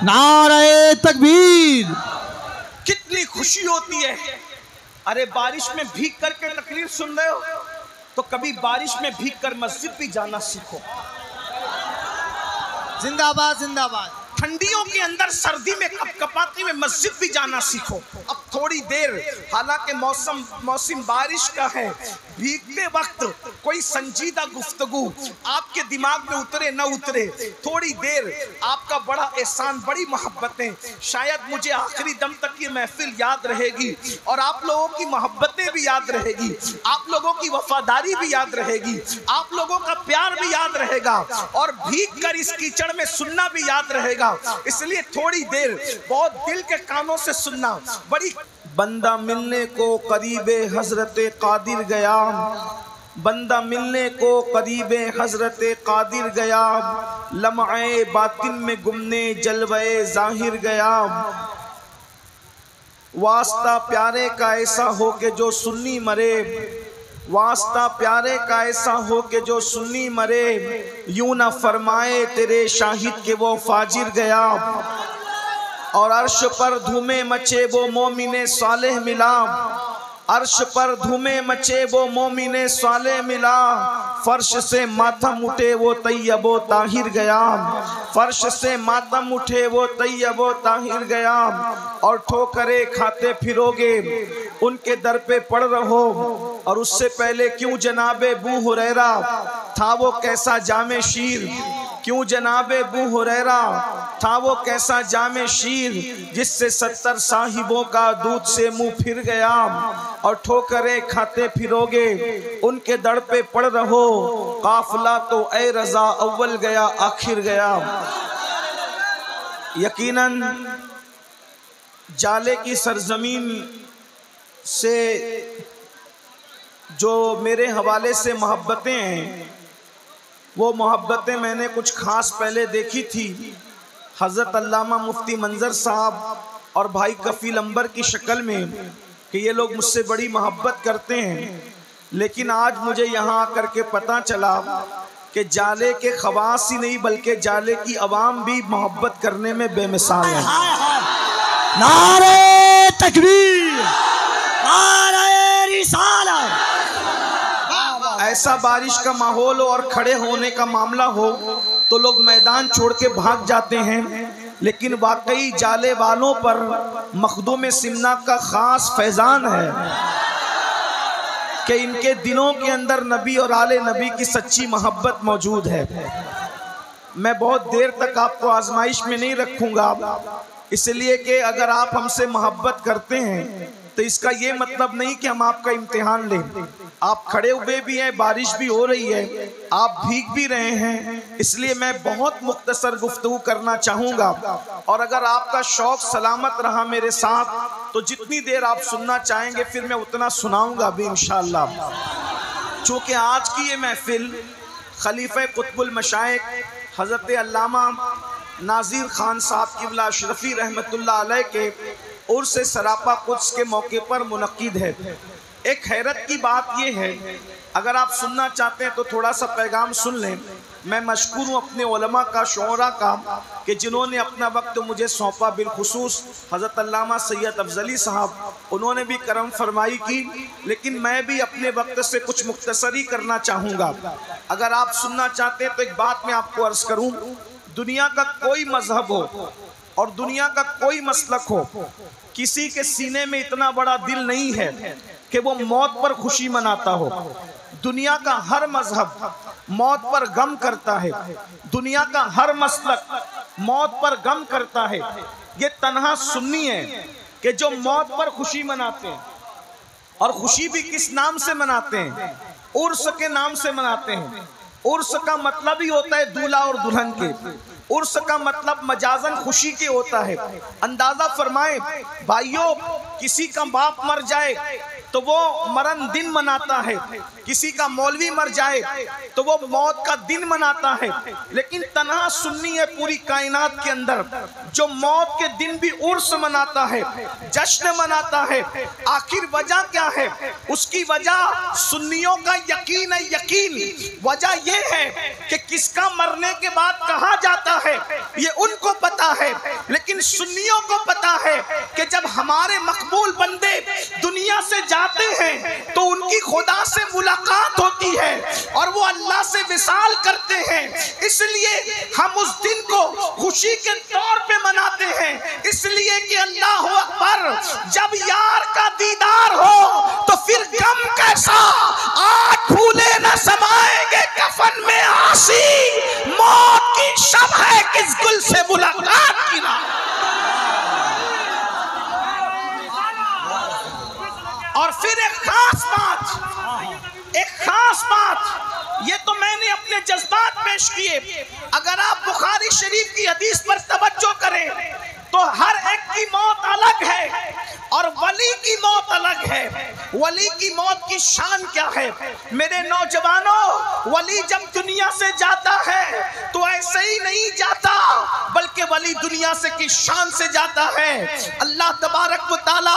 नारे तकबीर। कितनी खुशी होती है। अरे बारिश में भीग करके तकरीर सुन रहे हो तो कभी बारिश में भीग कर मस्जिद भी जाना सीखो। जिंदाबाद जिंदाबाद। ठंडियों के अंदर सर्दी में कपकपाती में मस्जिद भी जाना सीखो। अब थोड़ी देर, हालांकि मौसम बारिश का है, भीगते वक्त कोई संजीदा गुफ्तगू आपके दिमाग में उतरे न उतरे, थोड़ी देर आपका बड़ा एहसान, बड़ी मोहब्बतें, शायद मुझे आखिरी दम तक ये महफिल याद रहेगी और आप लोगों की मोहब्बतें भी याद रहेगी, आप लोगों की वफादारी भी याद रहेगी, आप लोगों का प्यार भी याद रहेगा और भीग कर इस कीचड़ में सुनना भी याद रहेगा। इसलिए थोड़ी देर बहुत दिल के कानों से सुनना। बड़ी बंदा मिलने को करीबे हजरते कादिर गया, बंदा मिलने को करीबे हजरते कादिर गया, लम्हे बातिन में गुमने जलवे जाहिर गया। वास्ता प्यारे का ऐसा हो के जो सुन्नी मरे, वास्ता प्यारे का ऐसा हो के जो सुन्नी मरे, यूं ना फरमाए तेरे शाहिद के वो फाजिर गया। और अर्श पर धूमे मचे वो मोमिने सालेह मिला, अर्श पर धूमे मचे वो मोमिने सालेह मिला, फर्श से मातम उठे वो तैयबो ताहिर गया, फर्श से मातम उठे वो तैयबो ताहिर गया। और ठोकरे खाते फिरोगे उनके दर पे पड़ रहो, और उससे पहले क्यों जनाबे बू हुरैरा था वो कैसा जामे शीर, क्यों जनाबे बू हुरैरा था वो कैसा जामे शीर, जिससे 70 साहिबों का दूध से मुंह फिर गया। और ठोकरे खाते फिरोगे उनके दर पे पड़ रहो, काफिला तो ए रजा अव्वल गया आखिर गया। यकीनन जाले की सरजमीन से जो मेरे हवाले से मोहब्बतें हैं, वो मोहब्बतें मैंने कुछ खास पहले देखी थी। हज़रत अल्लामा मुफ्ती मंजर साहब और भाई कफील अंबर की शक्ल में कि ये लोग मुझसे बड़ी मोहब्बत करते हैं, लेकिन आज मुझे यहाँ आकर के पता चला कि जाले के खवास ही नहीं बल्कि जाले की आवाम भी मोहब्बत करने में बेमिसाल है। नारे तकबीर, नारे रिसालत। ऐसा बारिश का माहौल हो और खड़े होने का मामला हो तो लोग मैदान छोड़ के भाग जाते हैं, लेकिन वाकई जाले वालों पर मखदूम सिमना का खास फैजान है कि इनके दिलों के अंदर नबी और आले नबी की सच्ची मोहब्बत मौजूद है। मैं बहुत देर तक आपको आजमाइश में नहीं रखूंगा, इसलिए कि अगर आप हमसे मोहब्बत करते हैं तो इसका ये मतलब नहीं कि हम आपका इम्तिहान लें। आप खड़े हुए भी हैं, बारिश भी हो रही है, आप भीग भी रहे हैं, इसलिए मैं बहुत मुख्तसर गुफ्तगू करना चाहूँगा। और अगर आपका शौक़ सलामत रहा मेरे साथ तो जितनी देर आप सुनना चाहेंगे फिर मैं उतना सुनाऊँगा भी इंशाअल्लाह। चूँकि आज की ये महफिल खलीफे कुतुबुल मशाइख हज़रत अल्लामा नाज़िर खान साहब क़िबला अशरफ़ी रहमतुल्लाह अलैह के उर्स सरापा कुद्स के मौके पर मुनक्किद है। एक हैरत की बात यह है, अगर आप सुनना चाहते हैं तो थोड़ा सा पैगाम सुन लें। मैं मशकूर हूँ अपने उलमा का, शोरा का, कि जिन्होंने अपना वक्त मुझे सौंपा। बिलखुसूस हज़रत अल्लामा सैयद अफजली साहब, उन्होंने भी करम फरमाई की, लेकिन मैं भी अपने वक्त से कुछ मुख्तसरी करना चाहूँगा। अगर आप सुनना चाहते हैं तो एक बात मैं आपको अर्ज़ करूँ, दुनिया का कोई मजहब हो और दुनिया का कोई मसलक हो, किसी के सीने में इतना बड़ा दिल नहीं है कि वो मौत पर खुशी मनाता हो। दुनिया का हर मजहब मौत पर गम करता है, दुनिया का हर मसलक मौत पर गम करता है। ये तन्हा सुन्नी है कि जो मौत पर खुशी मनाते हैं, और खुशी भी किस नाम से मनाते हैं? उर्स के नाम से मनाते हैं। उर्स का मतलब ही होता है दूल्हा और दुल्हन के। उर्स का मतलब मजाजन खुशी के होता है। अंदाजा फरमाएं भाइयों, किसी का बाप मर जाए तो वो मरण दिन मनाता है, किसी का मौलवी मर जाए तो वो मौत का दिन मनाता है। लेकिन तन्हा सुन्नी है पूरी कायनात के अंदर जो मौत के दिन भी उर्स मनाता है, जश्न मनाता है। आखिर वजह क्या है? उसकी वजह सुन्नियों का यकीन है। यकीन वजह ये है कि किसका मरने के बाद कहाँ जाता है ये उनको पता है, लेकिन सुन्नियों को पता है कि जब हमारे मकबूल बंदे दुनिया से जाते हैं तो उनकी खुदा से मुलाकात होती है और वो अल्लाह से विसाल करते हैं। इसलिए हम उस दिन को खुशी के तौर पे मनाते हैं, इसलिए कि अल्लाह अकबर, जब यार का दीदार हो तो फिर गम कैसा, आज फूले न समाएंगे कफन में आसी, मौत की शब है किस गुल से मुलाकात की ना। और फिर एक खास बात, ये तो मैंने अपने जज्बात पेश किए। अगर आप बुखारी शरीफ की हदीस पर तवज्जो करें तो हर एक की मौत अलग है और वली की मौत अलग है। वली की मौत की शान क्या है मेरे नौजवानों? वली जब दुनिया से जाता है तो ऐसे ही नहीं जाता, बल्कि वली दुनिया से की शान से जाता है। अल्लाह तबारक व तआला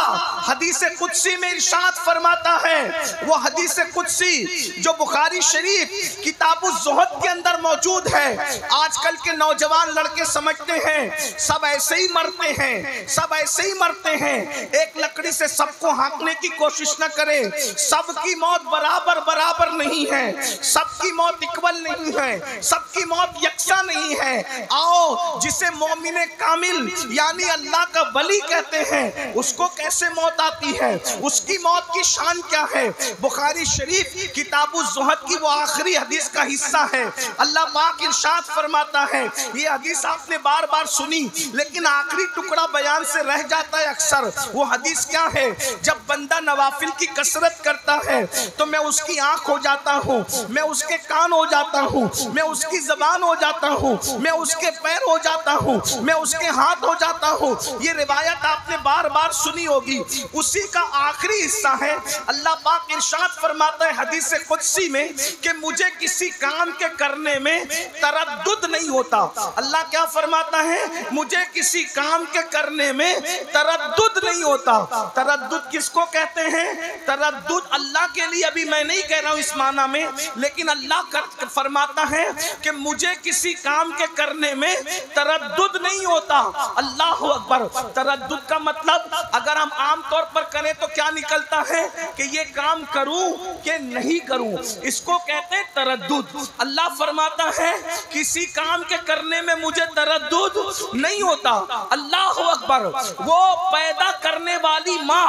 हदीस कुदसी में इरशाद फरमाता है, वो हदीस कुदसी जो बुखारी शरीफ किताबुल ज़ुहद के अंदर मौजूद है। आजकल के नौजवान लड़के समझते हैं सब ऐसे ही मरते हैं, सब ऐसे ही मरते हैं। एक लकड़ी से सबको हाँकने की कोशिश न करें। सबकी मौत बराबर नहीं है, सबकी मौत इक्वल नहीं है, सबकी मौत यकसा नहीं है। आओ, जिसे मोमिने कामिल यानी अल्लाह का वली कहते हैं उसको कैसे मौत आती है, उसकी मौत की शान क्या है? बुखारी शरीफ किताबुल ज़ुहद की वो आखिरी हदीस का हिस्सा है। अल्लाह पाक इरशाद फरमाता है, ये हदीस आपने बार बार सुनी लेकिन आखिरी टुकड़ा बयान से रह जाता है अक्सर। वो हदीस क्या है? जब बंदा नवाफिल की कसरत करता है तो मैं उसकी आंख हो जाता हूँ, मैं उसके कान हो जाता हूँ, मैं उसकी जबान हो जाता हूँ, मैं उसके पैर हो जाता हूँ, मैं उसके हाथ हो जाता हूँ। ये रिवायत आपने बार बार सुनी होगी। उसी का आखिरी हिस्सा है। अल्लाह पाक इरशाद फरमाता है हदीस कुदसी में कि मुझे किसी काम के करने में तरद्दुद नहीं होता। अल्लाह क्या फरमाता है? मुझे किसी काम के करने में तरद्दुद नहीं होता। तरद्दुद किसको कहते हैं? तरद्दुद अल्लाह के लिए, अभी मैं नहीं कह रहा हूं इस माना में, लेकिन अल्लाह फरमाता है कि मुझे किसी काम के करने में तरद्दुद नहीं होता। अल्लाह अकबर। तरद्दुद का मतलब अगर हम आम तौर पर करें तो क्या निकलता है कि ये काम करूं कि नहीं करूं, इसको कहते हैं तरद्दुद। अल्लाह फरमाता है किसी काम के करने में मुझे तरद्दुद नहीं होता। अल्लाह अकबर। वो पैदा करने वाली माँ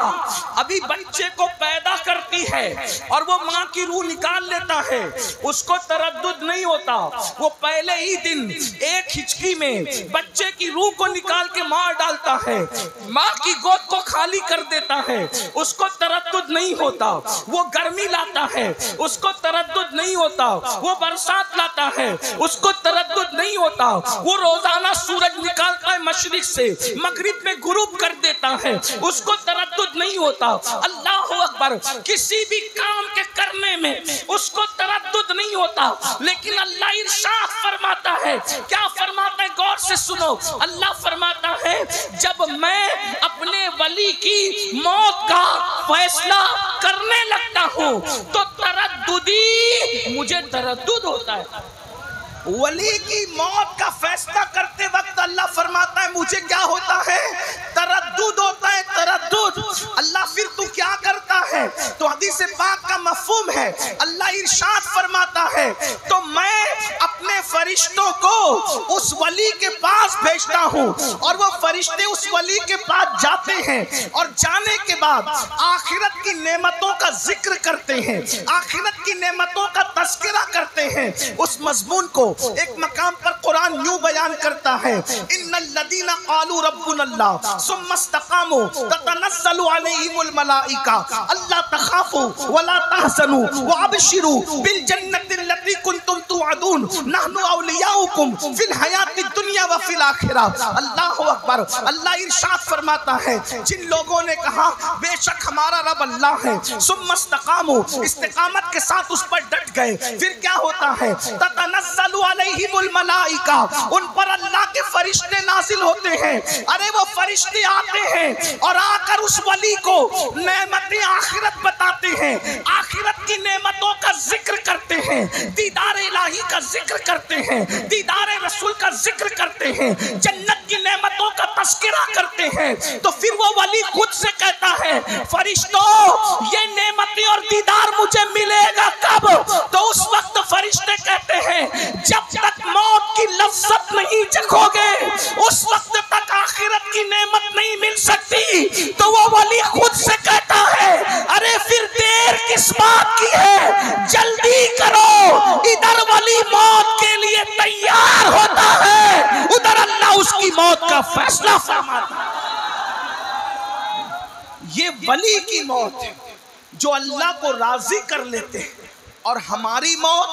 अभी बच्चे को पैदा करती है और वो माँ की रूह निकाल लेता है, उसको तरद्दुद नहीं होता। वो पहले ही दिन एक हिचकी में बच्चे की रूह को निकाल के मार डालता है, माँ की गोद को खाली कर देता है, उसको तरद्दुद नहीं होता। वो गर्मी लाता है, उसको तरद्दुद नहीं होता। वो बरसात लाता है, उसको तरद्दुद नहीं होता। वो रोजाना सूरज निकालता है मशरिक से, मगरिब में गुरूब कर देता है, उसको तरद्दुद नहीं होता। अल्लाह अकबर। किसी भी काम के करने में उसको तरद्दुद नहीं होता, लेकिन अल्लाह इरशाद फरमाता है। क्या फरमाता है? गौर से सुनो। अल्लाह फरमाता है जब मैं अपने वली की मौत का फैसला करने लगता हूँ तो तरद्दुदी मुझे तरद्दुद होता है। वली की मौत का फैसला करते वक्त अल्लाह फरमाता है मुझे क्या होता है? तरद्दुद होता है, तरद्दुद। अल्लाह फिर तू क्या करता है? तो हदीस पाक का मफहूम है। अल्लाह इरशाद फरमाता है तो मैं अपने फरिश्तों को उस वली के पास भेजता हूँ और वो फरिश्ते उस वली के पास जाते हैं और जाने के बाद आखिरत की नेमतों का जिक्र करते हैं, आखिरत की नेमतों का तस्करा करते हैं, उस मजमून को एक मकाम पर कुरान यूं बयान करता है, इन्नल्लज़ीना क़ालू रब्बुनल्लाह सुम्मा इस्तक़ामू ततनज़्ज़लु अलैहिमुल मलाइका अल्ला तख़ाफ़ू वला तहज़नू वअबशिरू बिल जन्नतिल्लती कुंतुम तुअदून नहनु औलियाउकुम फिल हयातिद दुनिया व फिल आखिरह। अल्लाहु अकबर। अल्लाह इरशाद फरमाता है, जिन लोगों ने कहा बेशक हमारा रब अल्लाह है, सुम्मा इस्तक़ामू इस्तिकामत के साथ उस पर डट गए, फिर क्या होता है, ततनज़्ज़लु अलैहिमुल मलाइका, उन पर अल्लाह के फरिश्ते नाजिल होते हैं। अरे वो फरिश्ते आते हैं और आकर उस वली को नेमतें आखिरत बताते हैं, आखिरत की नेमतों का जिक्र करते हैं, दीदार इलाही का जिक्र करते हैं, दीदार रसूल का जिक्र करते हैं, जन्नत की नेमतों का तस्करा करते हैं। तो फिर वो वली खुद से कहता है, फरिश्तों ये नेमतें और दीदार मुझे मिलेगा कब? तो उस वक्त फरिश्ते कहते हैं, जब तक मौत की लज्जत नहीं चखोगे उस वक्त तक आखिरत की नेमत नहीं मिल सकती। तो वो वली खुद से कहता है, अरे फिर देर किस बात की है, जल्दी करो। इधर वली मौत के लिए तैयार होता है, उधर अल्लाह उसकी मौत का फैसला फरमाता है। ये वली की मौत है जो अल्लाह को राजी कर लेते हैं, और हमारी मौत,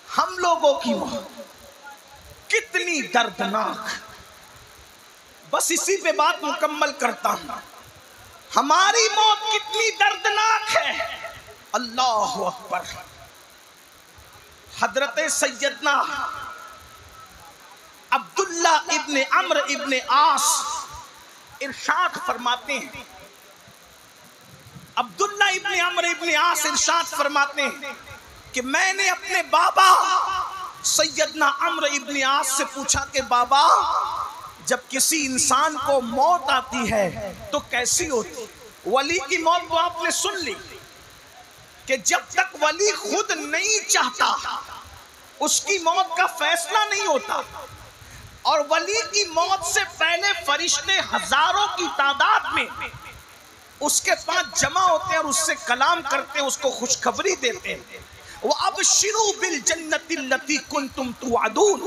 हम लोगों की मौत कितनी दर्दनाक। बस इसी पे बात मुकम्मल करता हूं, हमारी मौत कितनी दर्दनाक है। अल्लाह अकबर। हजरत सैयदना अब्दुल्ला इब्ने अम्र इब्ने आस इरशाद फरमाते हैं, अब्दुल्ला इब्ने अम्र इब्ने आस इरशाद फरमाते हैं कि मैंने अपने बाबा सैयदना अम्र इब्ने आस से पूछा कि बाबा, जब किसी इंसान को मौत आती है तो कैसी होती? वली की मौत तो आपने सुन ली कि जब तक वली खुद नहीं चाहता उसकी मौत का फैसला नहीं होता, और वली की मौत से पहले फरिश्ते हजारों की तादाद में उसके पास जमा होते हैं और उससे कलाम करते हैं, उसको खुशखबरी देते हैं। वो अब शिरू बिल जन्नति लती कुंतुम तुअदून,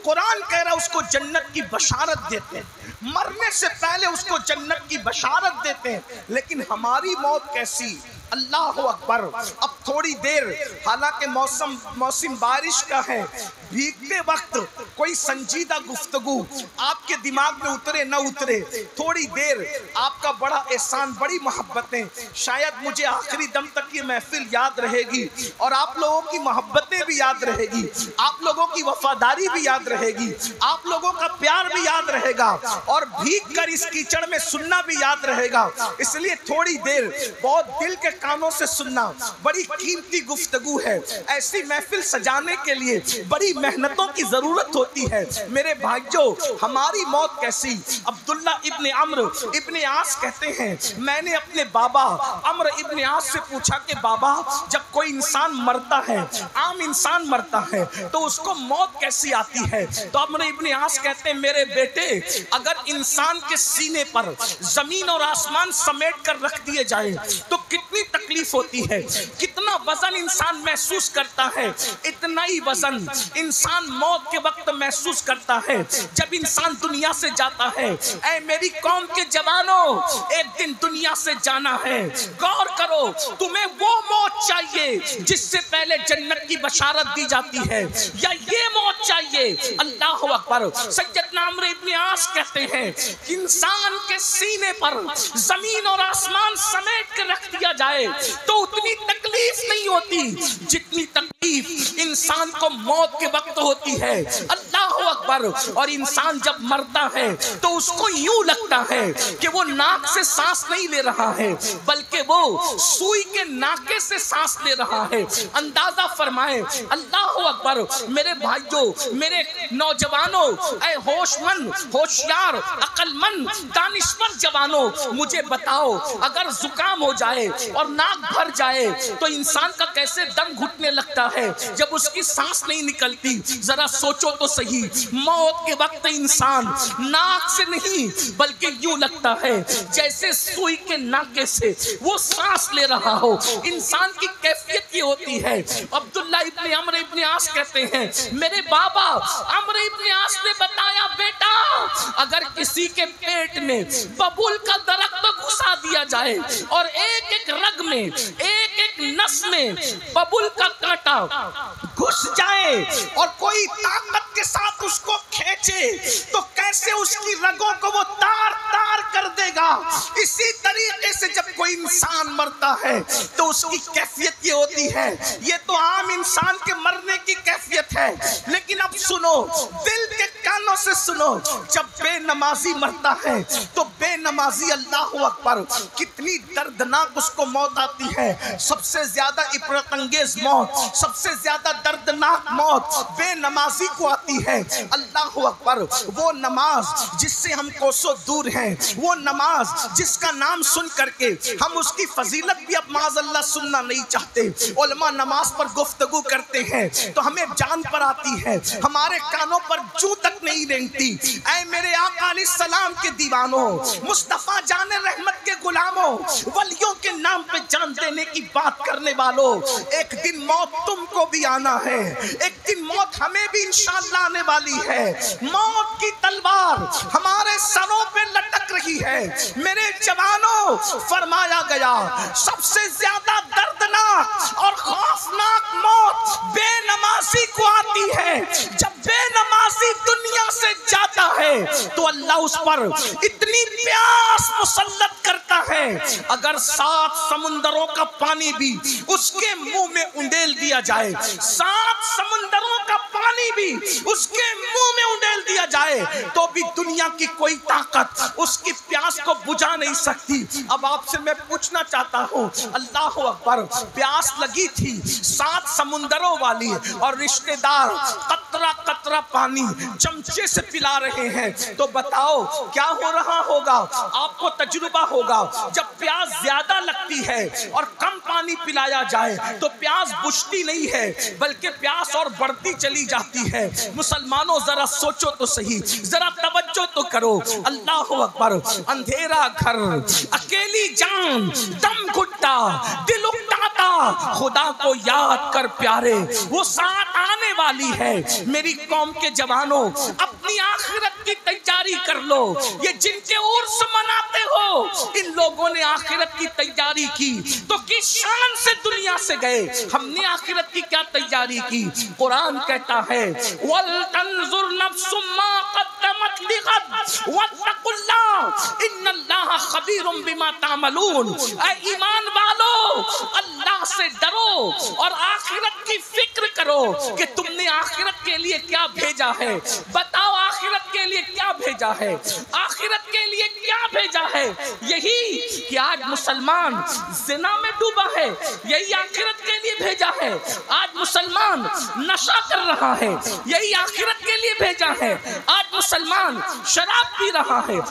कुरान कह रहा है उसको जन्नत की बशारत देते हैं, मरने से पहले उसको जन्नत की बशारत देते हैं। लेकिन हमारी मौत कैसी? अल्लाह अकबर। अब थोड़ी देर, हालांकि मौसम बारिश का है, भीगते वक्त कोई संजीदा गुफ्तगू आपके दिमाग में उतरे न उतरे, थोड़ी देर आपका बड़ा एहसान, बड़ी मोहब्बतें, शायद मुझे आखिरी दम तक ये महफिल याद रहेगी, और आप लोगों की मोहब्बतें भी याद रहेगी, आप लोगों की वफादारी भी याद रहेगी, आप लोगों का प्यार भी याद रहेगा, और भीग कर इस कीचड़ में सुनना भी याद रहेगा। इसलिए थोड़ी देर बहुत दिल के कानों से सुनना, बड़ी कीमती गुफ्तगू है। ऐसी महफिल सजाने के लिए बड़ी मेहनतों की जरूरत होती है। मेरे भाइयों, हमारी मौत कैसी? अब्दुल्ला इब्ने अम्र इब्ने आस कहते हैं, मैंने अपने बाबा अम्र इब्ने आस से पूछा कि बाबा, जब कोई इंसान मरता है, आम इंसान मरता है, तो उसको मौत कैसी आती है? तो अम्र इब्ने आस कहते हैं, मेरे बेटे, अगर इंसान के सीने पर जमीन और आसमान समेट कर रख दिए जाए तो कितनी तकलीफ होती है, कितना वजन इंसान महसूस करता है। इतना ही वजन इंसान मौत के वक्त महसूस करता है जब इंसान दुनिया से जाता है। ऐ मेरी कौम के जवानों, एक दिन दुनिया से जाना है, गौर करो, तुम्हें वो मौत चाहिए जिससे पहले जन्नत की बशारत दी जाती है, या ये मौत चाहिए? अल्लाह अकबर। सैयदना अम्र इब्ने आस कहते हैं, इंसान के सीने पर जमीन और आसमान समेट कर रख दिया जाए तो उतनी तकलीफ नहीं होती जितनी तकलीफ इंसान को मौत के वक्त होती है। अल्लाह अकबर। और इंसान जब मरता है तो उसको यूं लगता है कि वो नाक से सांस नहीं ले रहा है, बल्कि वो सुई के नाके से सांस ले रहा है। अंदाजा फरमाए। अल्लाह अकबर। मेरे भाइयों, मेरे नौजवानों, ऐ होशमंद, होशियार, अक्लमंद, दानिशवर जवानों, मुझे बताओ, अगर जुकाम हो जाए और नाक भर जाए तो इंसान का कैसे दम घुटने लगता है जब उसकी सांस नहीं निकलती। जरा सोचो तो सही, मौत के वक्त इंसान नाक से नहीं बल्कि यूं लगता है जैसे सुई के नाके से वो सांस ले रहा हो। इंसान की कैफियत ये होती है। अब्दुल्ला इब्ने अम्र इब्ने आस कहते हैं, मेरे बाबा अम्र इब्ने आस ने बताया, बेटा अगर किसी के पेट में बबूल का दरख्त घुसा दिया जाए और एक एक रग में, एक एक नस में बबूल का कांटा घुस जाए और कोई ताकत के साथ उसको खींचे तो कैसे उसकी रगों को वो तार तार कर देगा। इसी तरीके से जब कोई इंसान मरता है तो उसकी कैफियत ये होती है। ये तो आम इंसान के मरने की कैफियत है, लेकिन अब सुनो, दिल के कानों से सुनो, जब बेनमाजी मरता है तो बेनमाजी, अल्लाह अकबर, कितनी दर्दनाक उसको मौत आती है। सबसे ज्यादा इबरत अंगेज मौत, सबसे ज्यादा दर्दनाक मौत बेनमाजी को आती है। अल्लाह अकबर, वो नमाज जिससे हम कोसों दूर हैं, वो नमाज जिसका नाम सुन करके हम उसकी फजीलत भी अब माज़अल्लाह सुनना नहीं चाहते। उलमा नमाज पर गुफ्तगू करते हैं तो हमें जान पर आती है, हमारे कानों पर जू तक नहीं रेंगती। ऐ मेरे आका अलैहिस्सलाम के दीवानों, मुस्तफ़ा जाने रहमत के गुलामों, वलियों के नाम पे जान देने की बात करने वालों, एक दिन मौत तुमको भी आना है, एक दिन मौत हमें भी इंशाअल्लाह आने वाली है। मौत की तलवार हमारे सरों पे लटक रही है। मेरे जवानों, फरमाया गया सबसे ज्यादा दर्दनाक और खौफनाक मौत बेनमाजी को आती है। जब बेनमाजी दुनिया से जाता है तो अल्लाह उस पर इतनी प्यास मुसल्लत करता है, अगर 7 समुंदरों का पानी भी उसके मुंह में उंडेल दिया जाए, 7 समुंदरों का पानी भी उसके मुंह में उंडेल दिया जाए तो भी दुनिया की कोई ताकत उसकी प्यास को बुझा नहीं सकती। अब आपसे मैं पूछना चाहता हूँ, अल्लाह अकबर, प्यास लगी थी 7 समुंदरों वाली और रिश्तेदार कतरा कतरा पानी चमचे से पिला रहे हैं, तो बताओ क्या हो रहा होगा? आपको तजुर्बा होगा, जब प्यास ज्यादा लगती है और कम पानी पिलाया जाए तो प्यास बुझती नहीं है बल्कि प्यास और बढ़ती चली जाती है। मुसलमानों जरा सोचो तो सही, जरा तवज्जो तो करो। अल्लाह अकबर, अंधेरा घर, अकेली जान, दम घुटता, दिल उकताता, खुदा को याद कर प्यारे, वो साथ आने वाली है। मेरी कौम के जवानों, अपनी आखिरत की तैयारी कर लो। ये जिनके उर्स मनाते हो, इन लोगों ने आखिरत की तैयारी की तो किस शान से दुनिया से गए। हमने आखिरत की क्या तैयारी की? कुरान कहता है, वल तंजुर नफ्सुम मा क़द्दमत लिग़द वत्तक़ुल्लाह इन्नल्लाह खबीरुम बिमा तामलून। ऐ ईमान वालों, अल्लाह से डरो और आखिरत की फिक्र करो कि तुमने आखिरत के लिए क्या भेजा है। बताओ आखिरत के लिए क्या भेजा है? आखिरत के लिए क्या भेजा है? यही कि आज मुसलमान जिना में डूबा है, यही आखिरत के लिए भेजा है। आज मुसलमान नशा कर रहा है, यही आखिरत के लिए भेजा है। आज मुसलमान शराब पी रहा है,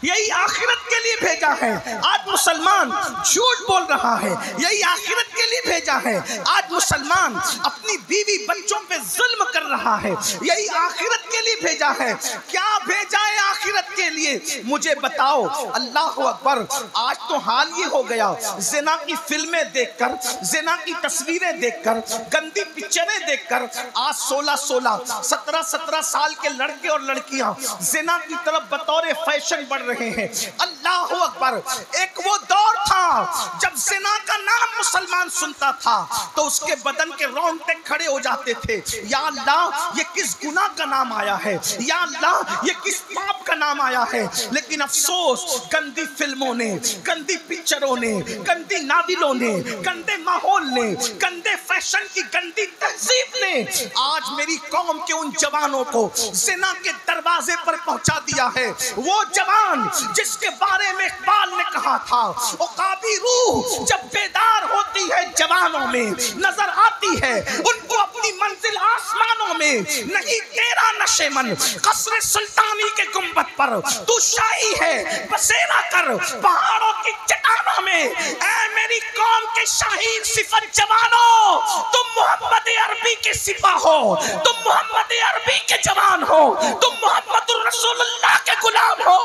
यही आखिरत के लिए भेजा है। आज मुसलमान झूठ बोल रहा है, यही आखिरत के लिए भेजा है। आज मुसलमान अपनी बीवी बच्चों पे जुल्म कर रहा है, यही आखिरत के लिए भेजा है। क्या भेजा है आखिरत के लिए? मुझे बताओ। अल्लाह अकबर, आज तो हाल ये हो गया, जिना की फिल्में देखकर, जिना की तस्वीरें देखकर, गंदी पिक्चरें देखकर आज 16-16, 17-17 साल के लड़के और लड़कियां जिना की तरफ बतौर फैशन बढ़ रहे हैं। अल्लाह अकबर, एक वो दौर था जब जिना का नाम मुसलमान सुनता था तो उसके बदन के रोंगटे खड़े हो जाते थे। या अल्लाह, ये किस गुनाह का नाम आया है, या अल्लाह ये किस पाप का नाम आया है। लेकिन अफसोस, गंदी फिल्मों ने, गंदी पिक्चरों ने, गंदी नादिलों ने, गंदे माहौल ने, गंदे फैशन की गंदी तहजीब ने आज मेरी कौम के उन जवानों को जिना के दरवाजे पर पहुंचा दिया है। वो जवान जिसके बारे में इकबाल ने कहा था, औकाबी रूह जब बेदार होती है जवानों में, नजर आती है उनको अपनी मंजिल आसमानों में। नहीं तेरा नशेमन कसरे सुल्तानी के गुंबद तख्त पर, तू शाही है बसेरा कर पहाड़ों की चट्टानों में। ऐ मेरी कौम के शाही सिफत जवानों, तुम मोहम्मद अरबी के सिपा हो, तुम मोहम्मद अरबी के जवान हो, तुम मोहम्मद रसूलुल्लाह के गुलाम हो,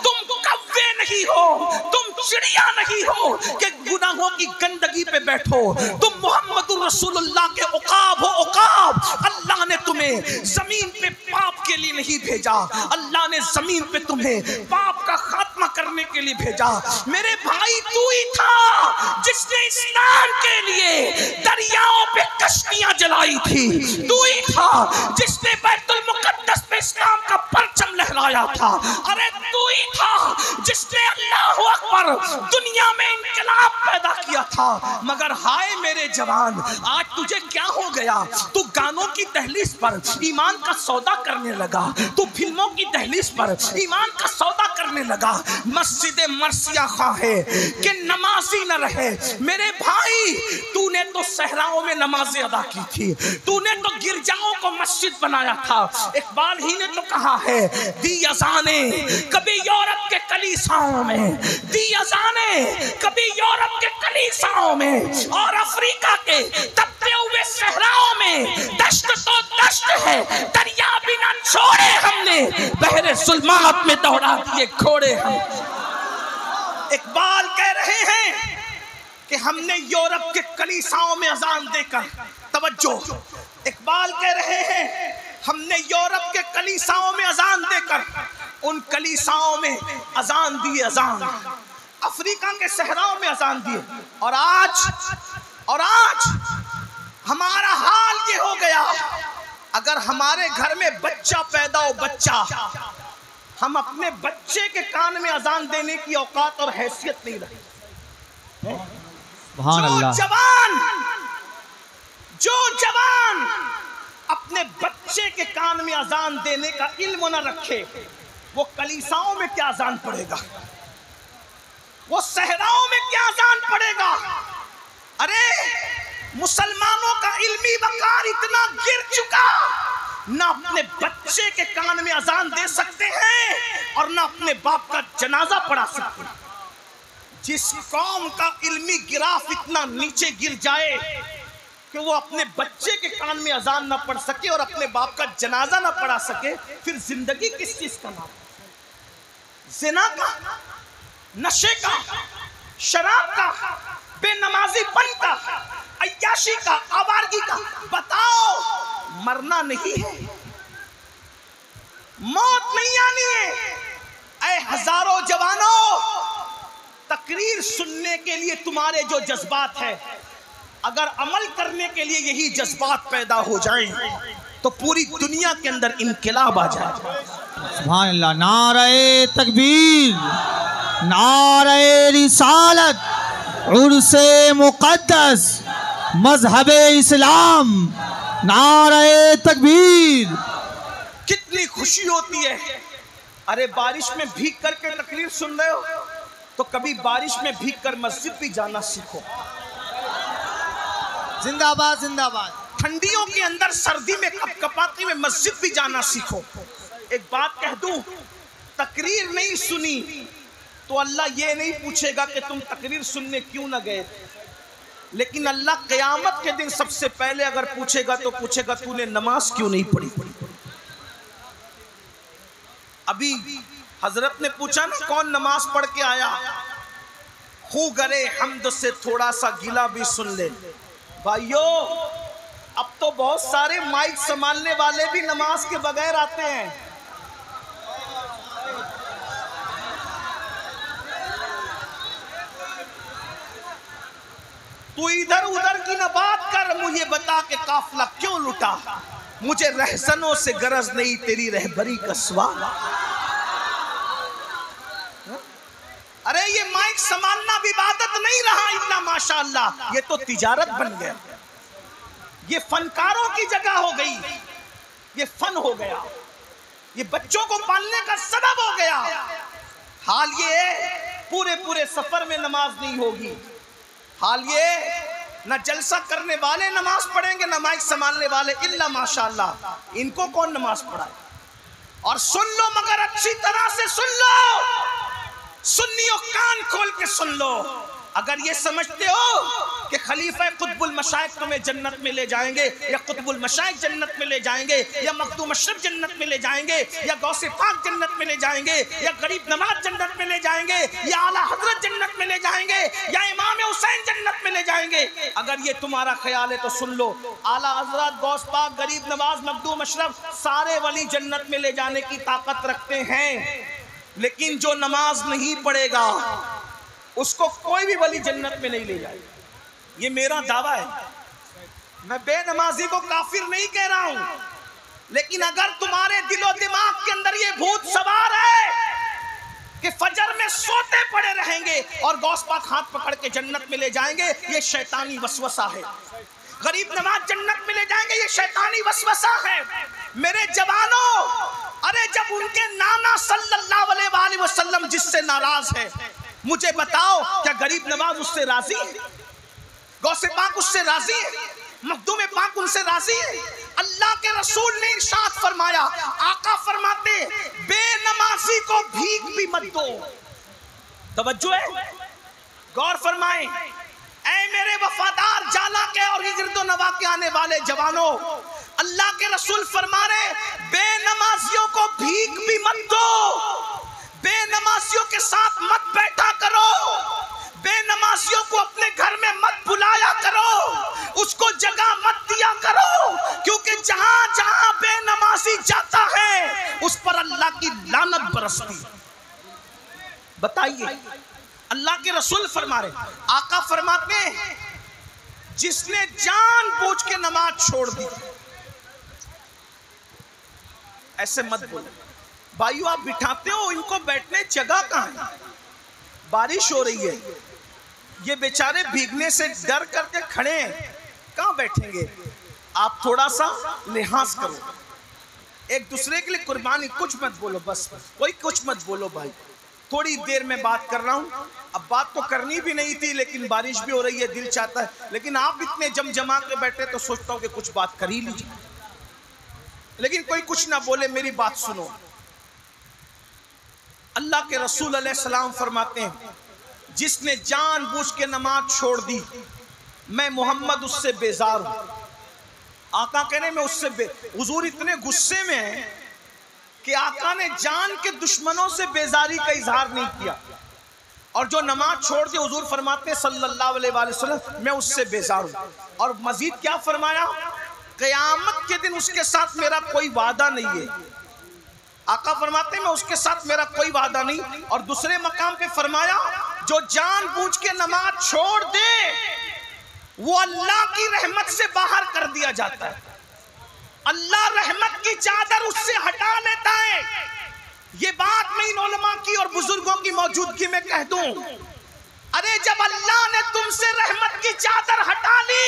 तुम कव्वे नहीं हो, तुम चिड़िया नहीं हो कि गुनाहों की गंदगी पे बैठो, तुम मोहम्मद रसूलुल्लाह के उकाब हो। उकाब, अल्लाह ने तुम्हें जमीन पे पाप के लिए नहीं भेजा, अल्लाह ने जमीन पे तुम्हें पाप का खात्मा करने के लिए भेजा। मेरे भाई तू ही था जिसने इस्लाम के लिए दरियाओं पे कश्तियां जलाई थी, तू ही था जिसने बैतुल मुकद्दस पे इस्लाम का परचम लहराया था। अरे तू ही था जिसने अल्लाहु अकबर दुनिया में इंकलाब पैदा किया था। मगर हाय मेरे जवान, आज तुझे क्या हो गया? तू गानों की दहलीज पर ईमान का सौदा करने लगा, तू फिल्मों की दहलीज पर ईमान का सौदा करने लगा। मस्जिद मर्सिया खाहे कि नमाजी न रहे। मेरे भाई तूने तो सहराओं में नमाजें अदा की थी, तूने तो गिरजाओं को मस्जिद बनाया था। इकबाल ही ने तो कहा है, दी अज़ाने कभी यूरोप के कलीसियाओं में, दी अज़ाने कभी यूरोप के कलीसियाओं में और अफ्रीका के तपते हुए सहराओं में। दश्त तो दश्त है, दरिया भी न छोड़े हमने, बहरे सुल्मात में दौड़ा दिए घोड़े हम। इकबाल कह रहे हैं कि हमने यूरोप के कलीसियाओं में अजान देकर, तवज्जो, इकबाल कह रहे हैं हमने यूरोप के कलीसियाओं में अजान देकर उन कलीसियाओं में अजान दी, अजान अफ्रीका के सहराओं में अजान दिए। और आज हमारा हाल ये हो गया, अगर हमारे घर में बच्चा पैदा हो, बच्चा, हम अपने बच्चे के कान में अजान देने की औकात और हैसियत नहीं रखते। जो जवान अपने बच्चे के कान में अजान देने का इल्म न रखे, वो कलीसियाओं में क्या अजान पड़ेगा, वो सहराओं में क्या अजान पड़ेगा। अरे मुसलमानों का इल्मी वकार इतना गिर चुका, ना अपने बच्चे के कान में अजान दे सकते हैं और ना अपने बाप का जनाजा पढ़ा सकते हैं। जिस कौम का इल्मी गिराफ इतना नीचे गिर जाए कि वो अपने बच्चे के कान में अजान ना पढ़ सके और अपने बाप का जनाजा ना पढ़ा सके, फिर जिंदगी किस चीज का नाम? जिना का, नशे का, शराब का, बेनमाजीपन का, अय्याशी का, आवारगी का। बताओ, मरना नहीं है, मौत नहीं आनी है। ऐ हजारों जवानों, तकरीर सुनने के लिए तुम्हारे जो जज्बात है, अगर अमल करने के लिए यही जज्बात पैदा हो जाएं तो पूरी दुनिया के अंदर इनकलाब आ जाए। सुभान अल्लाह। नारे तकबीर, नारे रिसालत, उर्से मुक़द्दस, मजहबे इस्लाम, नारे तकबीर। कितनी खुशी होती है। अरे बारिश में भीग करके तकरीर सुन रहे हो तो कभी बारिश में भीग कर मस्जिद भी जाना सीखो। जिंदाबाद जिंदाबाद। ठंडियों के अंदर सर्दी में कपकपाती में मस्जिद भी जाना सीखो। एक बात कह दूं, तकरीर नहीं सुनी तो अल्लाह ये नहीं पूछेगा कि तुम तकरीर सुनने क्यों ना गए, लेकिन अल्लाह क़यामत के दिन सबसे पहले अगर पूछेगा तो पूछेगा तूने नमाज क्यों नहीं पढ़ी। अभी हजरत ने पूछा ना कौन नमाज पढ़ के आया, खू गरे हमद से थोड़ा सा गिला भी सुन ले। भाइयों, अब तो बहुत सारे माइक संभालने वाले भी नमाज के बगैर आते हैं। तू इधर उधर की ना बात कर, मुझे बता के काफिला क्यों लुटा। मुझे रहसनों से गरज नहीं, तेरी रहबरी का सवाल। अरे ये माइक संभालना भी इबादत नहीं रहा, इतना माशाअल्लाह ये तो तिजारत बन गया। ये फनकारों की जगह हो गई, ये फन हो गया, ये बच्चों को पालने का सबब हो गया। हाल ये पूरे पूरे सफर में नमाज नहीं होगी। हाल ये ना जलसा करने वाले नमाज पढ़ेंगे ना माइक संभालने वाले, इल्ला माशाअल्लाह। इनको कौन नमाज पढ़ाए? और सुन लो, मगर अच्छी तरह से सुन लो, सुन्नियों कान खोल के सुन लो। अगर ये समझते हो कि खलीफा कुतुबुल मशाइख तुम्हें जन्नत में ले जाएंगे, या कुतुबुल मशाइख जन्नत में ले जाएंगे, या मखदूम अशरफ जन्नत में ले जाएंगे, या गौसे पाक जन्नत में ले जाएंगे, या गरीब नवाज जन्नत में ले जाएंगे, या आला हजरत जन्नत में ले जाएंगे, या इमाम हुसैन जन्नत में ले जाएंगे, अगर ये तुम्हारा ख्याल है तो सुन लो, आला हजरत, गौस पाक, गरीब नवाज, मखदूम अशरफ सारे वली जन्नत में ले जाने की ताकत रखते हैं। लेकिन जो नमाज नहीं पढ़ेगा उसको कोई भी वली जन्नत में नहीं ले जाएगा। ये मेरा दावा है। मैं बेनमाजी को काफिर नहीं कह रहा हूं, लेकिन अगर तुम्हारे दिलो दिमाग के अंदर ये भूत सवार है कि फजर में सोते पड़े रहेंगे और गौस पाक हाथ पकड़ के जन्नत में ले जाएंगे, ये शैतानी वसवसा है। गरीब नवाज जन्नत में ले जाएंगे, ये शैतानी वसवसा है। मेरे जवानों, अरे जब उनके नाना सल्लल्लाहु अलैहि वसल्लम जिससे नाराज है, मुझे बताओ क्या गरीब नवाज उससे राजी है? गौसे पाक उससे राजी है? मखदूम पाक उनसे राजी है? अल्लाह के रसूल ने इरशाद फरमाया, आका फरमाते बेनमाजी को भीख भी मत दो। तवज्जो है, गौर फरमाएं। ऐ मेरे वफादार जाला के और गिरदो नवा के आने वाले जवानों, अल्लाह के रसूल फरमा रहे बेनमाजियों को भीख भी मत दो, बेनमाजियों के साथ मत बैठा करो, बेनमाजियों को अपने घर में मत बुलाया करो, उसको जगह मत दिया करो, क्योंकि जहां जहां बेनमाजी जाता है उस पर अल्लाह की लानत बरसती। बताइए, अल्लाह के रसूल फरमा रहे, आका फरमाते जिसने जानबूझ के नमाज छोड़ दी, ऐसे मत बोलो भाइयों, आप बिठाते हो इनको बैठने जगह कहाँ है? बारिश हो रही है, ये बेचारे भीगने से डर करके खड़े हैं, कहाँ बैठेंगे? आप थोड़ा सा लिहाज करो, एक दूसरे के लिए कुर्बानी। कुछ मत बोलो, बस कोई कुछ मत बोलो भाई। थोड़ी देर में बात कर रहा हूँ, अब बात तो करनी भी नहीं थी, लेकिन बारिश भी हो रही है, दिल चाहता है, लेकिन आप इतने जमा के बैठे तो सोचता हूँ कि कुछ बात कर ही लीजिए, लेकिन कोई कुछ ना बोले। मेरी बात सुनो, अल्लाह के रसूल अलैहिस्सलाम फरमाते हैं जिसने जानबूझ के नमाज छोड़ दी, मैं मोहम्मद उससे बेजार हूं। आका कहने में उससे हुजूर इतने गुस्से में हैं कि आका ने जान के दुश्मनों से बेजारी का इजहार नहीं किया, और जो नमाज छोड़ दे हुजूर फरमाते सल्लल्लाहु अलैहि वसल्लम मैं उससे बेजार हूं। और मजीद क्या फरमाया, क़यामत के दिन उसके साथ मेरा कोई वादा नहीं है। आका फरमाते मैं उसके साथ मेरा कोई वादा नहीं। और दूसरे मकाम पे फरमाया जो जानबूझ के नमाज छोड़ दे वो अल्लाह की रहमत से बाहर कर दिया जाता है, अल्लाह रहमत की चादर उससे हटा लेता है। ये बात मैं इन उलमा की और बुजुर्गों की मौजूदगी में कह दूं, अरे जब अल्लाह ने तुमसे रहमत की चादर हटा ली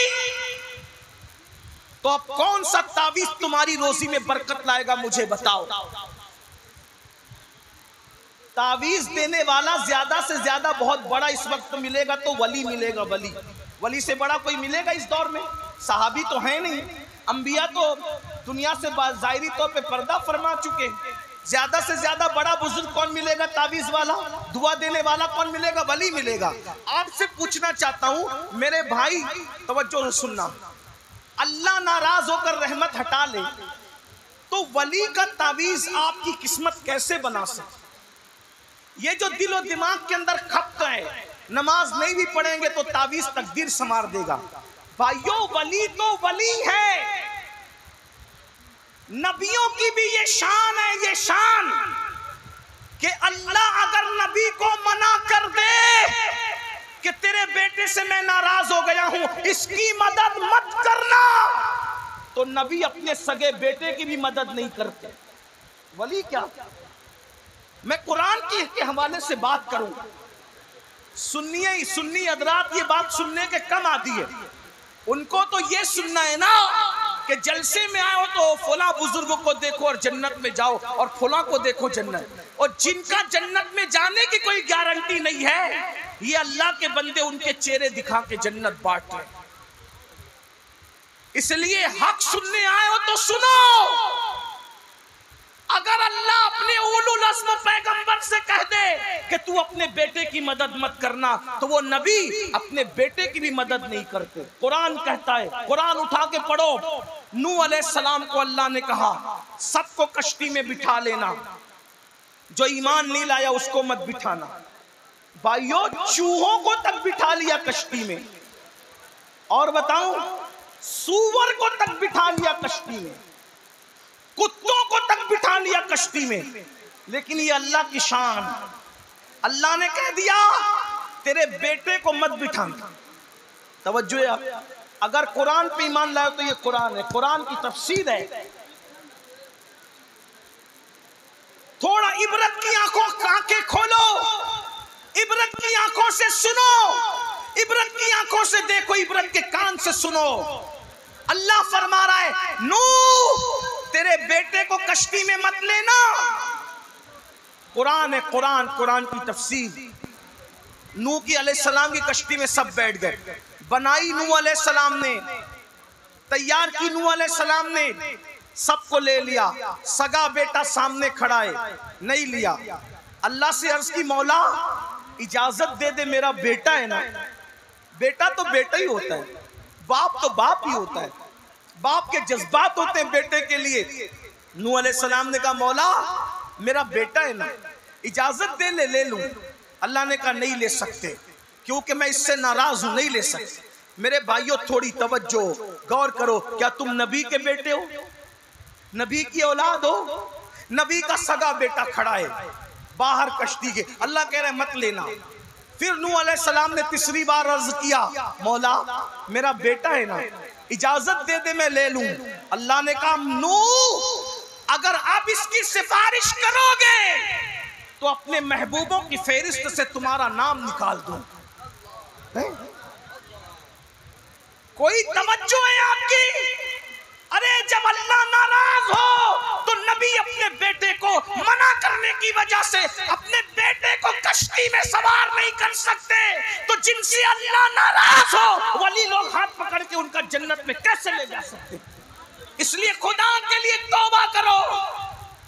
तो अब कौन सा तावीज तुम्हारी रोजी में बरकत लाएगा? मुझे बताओ। तावीज देने वाला ज्यादा से ज्यादा बहुत बड़ा इस वक्त मिलेगा तो वली मिलेगा, वली से बड़ा कोई मिलेगा इस दौर में? सहाबी तो है नहीं, अंबिया तो दुनिया से ज़ाहिरी तौर पे पर्दा फरमा चुके। ज्यादा से ज्यादा बड़ा बुजुर्ग कौन मिलेगा? तावीज वाला, दुआ देने वाला कौन मिलेगा? वली मिलेगा। आपसे पूछना चाहता हूं मेरे भाई, तवज्जो से सुनना, अल्लाह नाराज होकर रहमत हटा ले तो वली का तावीज आपकी किस्मत कैसे बना सकते? ये जो दिलो दिमाग के अंदर खपता है, नमाज नहीं भी पढ़ेंगे तो तावीज तकदीर संवार देगा। भाइयों, वली तो वली है, नबियों की भी ये शान है, ये शान कि अल्लाह अगर नबी को मना कर दे कि तेरे बेटे से मैं नाराज हो गया हूं, इसकी मदद मत करना, तो नबी अपने सगे बेटे की भी मदद नहीं करते। वली क्या? मैं कुरान के हवाले से बात करूं, सुन्नी हज़रात ये बात सुनने के कम आती है। उनको तो ये सुनना है ना कि जलसे में आओ तो फला बुजुर्गों को देखो और जन्नत में जाओ, और फला को देखो जन्नत, और जिनका जन्नत में जाने की कोई गारंटी नहीं है, ये अल्लाह के बंदे उनके चेहरे दिखा के जन्नत बांट रहे। इसलिए हक सुनने आए हो तो सुनो, अगर अल्लाह अपने उलुल अज़्म पैगंबर से कह दे कि तू अपने बेटे की मदद मत करना, तो वो नबी अपने बेटे की भी मदद नहीं करते। कुरान कहता है, कुरान उठा के पढ़ो, नूह अलैहिस्सलाम को अल्लाह ने कहा सबको कश्ती में बिठा लेना, जो ईमान नहीं लाया उसको मत बिठाना। भाइयों, चूहों को तक बिठा लिया कश्ती में, और बताऊं सूअर को तक बिठा लिया कश्ती में, कुत्तों को तक बिठा लिया कश्ती में। लेकिन ये अल्लाह की शान, अल्लाह ने कह दिया तेरे बेटे को मत बिठाना। तवज्जो है आप, अगर कुरान पे ईमान लाए तो ये कुरान है, कुरान की तफसीर है। थोड़ा इबरत की आंखें खोलो, इबरत की आंखों से सुनो, इबरत की आंखों से देखो, इबरत के कान से सुनो। अल्लाह फरमा रहा है नूह तेरे बेटे को कश्ती में मत लेना। कुरान है, कुरान, कुरान की तफसीर। नूह की अलैहिस्सलाम की कश्ती में सब बैठ गए, बनाई नूह अलैहिस्सलाम ने, तैयार की नूह अलैहिस्सलाम ने, सबको ले लिया। सगा बेटा सामने खड़ा है, नहीं लिया। अल्लाह से अर्ज की मौला इजाजत दे दे, मेरा बेटा है ना। बेटा तो बेटा ही होता है, बाप तो बाप ही होता है, बाप के जज्बात होते हैं बेटे के लिए। नूह अलैहिस्सलाम ने कहा मौला मेरा बेटा है ना, इजाजत दे ले लूं। अल्लाह ने कहा नहीं ले सकते, क्योंकि मैं इससे नाराज हूं, नहीं ले सकते। मेरे भाइयों थोड़ी तवज्जो, गौर करो, क्या तुम नबी के बेटे हो, नबी की औलाद हो? नबी का सगा बेटा खड़ा है बाहर कश्ती के, अल्लाह कह रहा है मत लेना। फिर नूह अलैहिस्सलाम ने तीसरी बार अर्ज किया मौला मेरा बेटा है ना, इजाजत दे दे मैं ले लूं। अल्लाह ने कहा नूह अगर आप इसकी सिफारिश करोगे तो अपने महबूबों की फेरिस्त से तुम्हारा नाम निकाल दूं। कोई तवज्जो है आपकी? अरे जब अल्लाह नाराज हो तो नबी अपने बेटे को मना करने की वजह से अपने बेटे को कश्ती में सवार नहीं कर सकते, तो जिनसे अल्लाह नाराज हो वली लोग हाथ पकड़ के उनका जन्नत में कैसे ले जा सकते? इसलिए खुदा के लिए तौबा करो।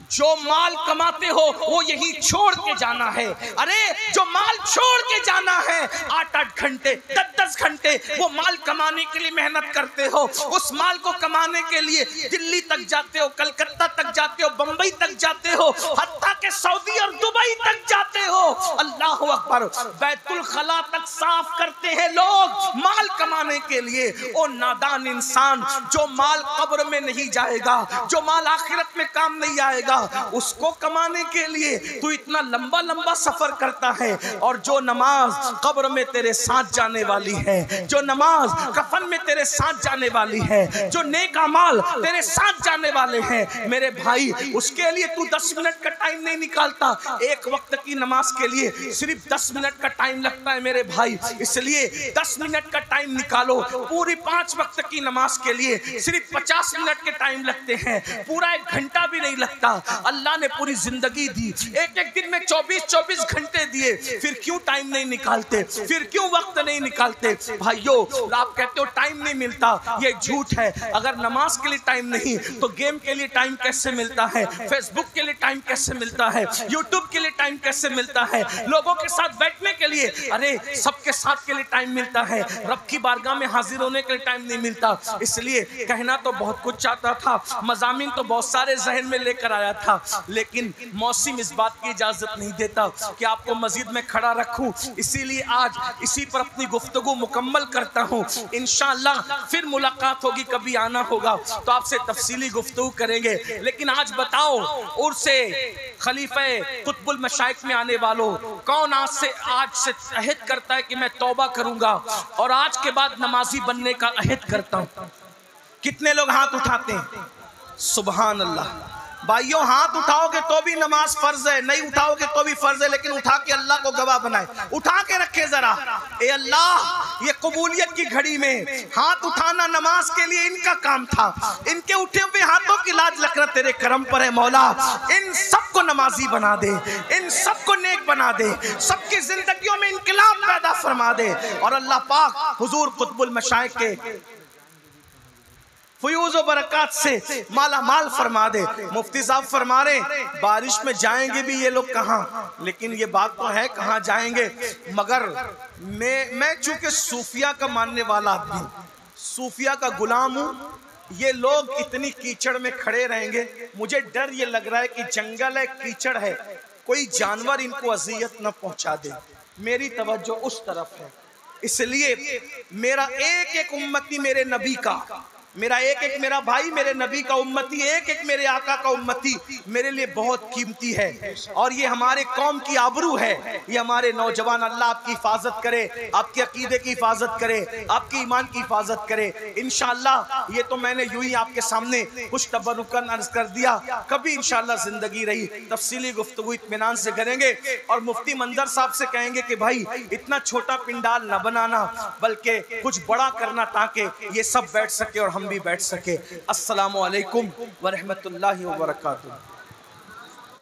जो माल कमाते हो वो यही छोड़ के जाना है। अरे जो माल छोड़ के जाना है, 8-8 घंटे 10-10 घंटे वो माल कमाने के लिए मेहनत करते हो, उस माल को कमाने के लिए दिल्ली तक जाते हो, कलकत्ता तक जाते हो, बंबई तक जाते हो, हत्ता के सऊदी और दुबई तक जाते हो। अल्लाह अकबर, बैतुल खला तक साफ करते हैं लोग माल कमाने के लिए। ओ नादान इंसान, जो माल कब्र में नहीं जाएगा, जो माल आखिरत में काम नहीं आएगा, उसको कमाने के लिए तू इतना लंबा लंबा सफर करता है। और जो नमाज कब्र में तेरे साथ जाने वाली है, जो नमाज कफन में तेरे साथ जाने वाली है, जो नेक अमाल तेरे साथ जाने वाले हैं, मेरे भाई उसके लिए तू 10 मिनट का टाइम नहीं निकालता। एक वक्त की नमाज के लिए सिर्फ 10 मिनट का टाइम लगता है मेरे भाई, इसलिए 10 मिनट का टाइम निकालो। पूरी 5 वक्त की नमाज के लिए सिर्फ 50 मिनट के टाइम लगते हैं, पूरा 1 घंटा भी नहीं लगता। अल्लाह ने पूरी जिंदगी दी, एक दिन में 24-24 घंटे दिए, फिर क्यों टाइम नहीं निकालते, फिर क्यों वक्त नहीं निकालते? भाइयों आप कहते हो टाइम नहीं मिलता, ये झूठ है। अगर नमाज के लिए टाइम नहीं तो गेम के लिए टाइम कैसे मिलता है, फेसबुक के लिए टाइम कैसे मिलता है, यूट्यूब के लिए टाइम कैसे मिलता है, लोगों के साथ बैठने के लिए, अरे सबके साथ के लिए टाइम मिलता है, रब की बारगाह में हाजिर होने के लिए टाइम नहीं मिलता। इसलिए कहना तो बहुत कुछ चाहता था, मज़ामीन तो बहुत सारे जहन में लेकर आया था, लेकिन मौसम इस बात की इजाजत नहीं देता कि आपको मजीद में खड़ा रखूं। इसीलिए आज इसी पर अपनी गुफ्तगू मुकम्मल करता हूं। इंशाअल्लाह फिर मुलाकात होगी, कभी आना होगा तो आपसे तफसीली गुफ्तगू करेंगे। लेकिन आज बताओ उर्से खलीफे कुतुबुल मशाइख में आने वालों, कौन आज से अहद करता है कि मैं तौबा करूंगा और आज के बाद नमाजी बनने का अहद करता हूं? कितने लोग हाथ उठाते हैं? सुभान अल्लाह। भाइयों हाथ उठाओगे तो भी नमाज फर्ज है, नहीं उठाओगे तो भी फर्ज है, लेकिन उठा के अल्लाह को गवाह बनाए, उठा के रखे जरा। ए अल्लाह, ये कबूलियत की घड़ी में हाथ उठाना नमाज के लिए इनका काम था, इनके उठे हुए हाथों की लाज लकड़ा तेरे करम पर है मौला। इन सबको नमाजी बना दे, इन सबको नेक बना दे, सबकी जिंदगियों में इनकलाब पैदा फरमा दे। और अल्लाह पाक हुजूर कुतुबुल मशाइख के फयूज़ व बरक़ात से माला माल फरमा दे। मुफ्ती साहब फरमा रहे बारिश में जाएंगे भी ये लोग कहाँ, लेकिन ये बात तो है कहाँ जाएंगे। मगर मैं चूंकि सूफिया का मानने वाला आदमी, सूफिया का गुलाम हूँ, ये लोग इतनी कीचड़ में खड़े रहेंगे, मुझे डर ये लग रहा है कि जंगल है, कीचड़ है, कोई जानवर इनको अजियत न पहुंचा दे। मेरी तवज्जो उस तरफ है, इसलिए मेरा एक एक उम्मती मेरे नबी का, मेरा एक एक मेरा भाई मेरे नबी का उम्मती, एक एक मेरे आका का उम्मती मेरे लिए बहुत कीमती है। और ये हमारे कौम की आबरू है, ये हमारे नौजवान, अल्लाह आपकी हिफाजत करे, आपके अकीदे की हिफाजत करे, आपके ईमान की हिफाजत करे इंशाअल्लाह। ये तो मैंने यूं ही आपके सामने कुछ तबरुकन अर्ज कर दिया, कभी इंशाअल्लाह जिंदगी रही तफसीली गुफ्तगू इत्मीनान से करेंगे। और मुफ्ती मंजर साहब से कहेंगे कि भाई इतना छोटा पिंडाल न बनाना, बल्कि कुछ बड़ा करना ताकि ये सब बैठ सके और हम भी बैठ सके। अस्सलामु अलैकुम व रहमतुल्लाहि व बरकातुहू।